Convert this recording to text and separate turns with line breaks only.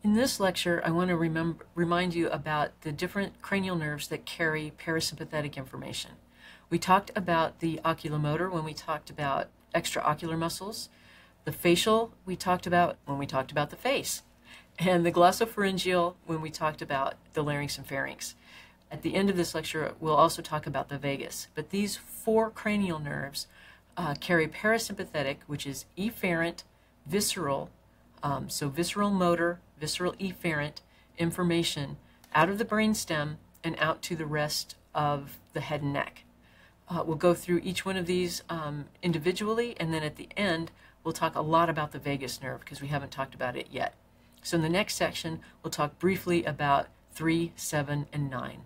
In this lecture, I want to remind you about the different cranial nerves that carry parasympathetic information. We talked about the oculomotor when we talked about extraocular muscles. The facial we talked about when we talked about the face. And the glossopharyngeal when we talked about the larynx and pharynx. At the end of this lecture, we'll also talk about the vagus. But these four cranial nerves carry parasympathetic, which is efferent, visceral, so visceral motor, visceral efferent information out of the brainstem and out to the rest of the head and neck. We'll go through each one of these individually, and then at the end we'll talk a lot about the vagus nerve because we haven't talked about it yet. So in the next section we'll talk briefly about 3, 7, and 9.